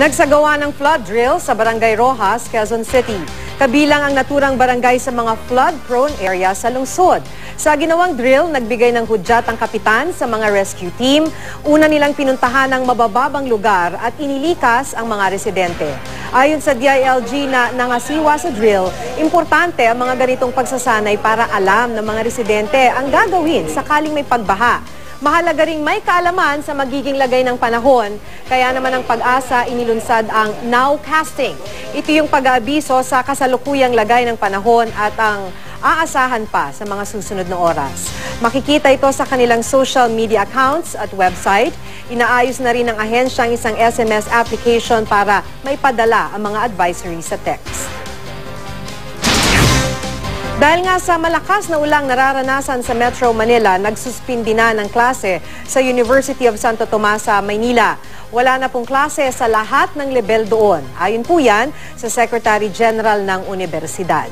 Nagsagawa ng flood drill sa Barangay Rojas, Quezon City. Kabilang ang naturang barangay sa mga flood-prone area sa lungsod. Sa ginawang drill, nagbigay ng hudyat ang kapitan sa mga rescue team. Una nilang pinuntahan ang mabababang lugar at inilikas ang mga residente. Ayon sa DILG na nangasiwa sa drill, importante ang mga ganitong pagsasanay para alam ng mga residente ang gagawin sakaling may pagbaha. Mahalaga ring may kaalaman sa magiging lagay ng panahon, kaya naman ang Pag-asa inilunsad ang nowcasting. Ito yung pag-aabiso sa kasalukuyang lagay ng panahon at ang aasahan pa sa mga susunod na oras. Makikita ito sa kanilang social media accounts at website. Inaayos na rin ng ahensya ang isang SMS application para maipadala ang mga advisory sa text. Dahil nga sa malakas na ulang nararanasan sa Metro Manila, nagsuspindi na ng klase sa University of Santo Tomas sa Maynila. Wala na pong klase sa lahat ng level doon. Ayon po yan sa Secretary General ng Universidad.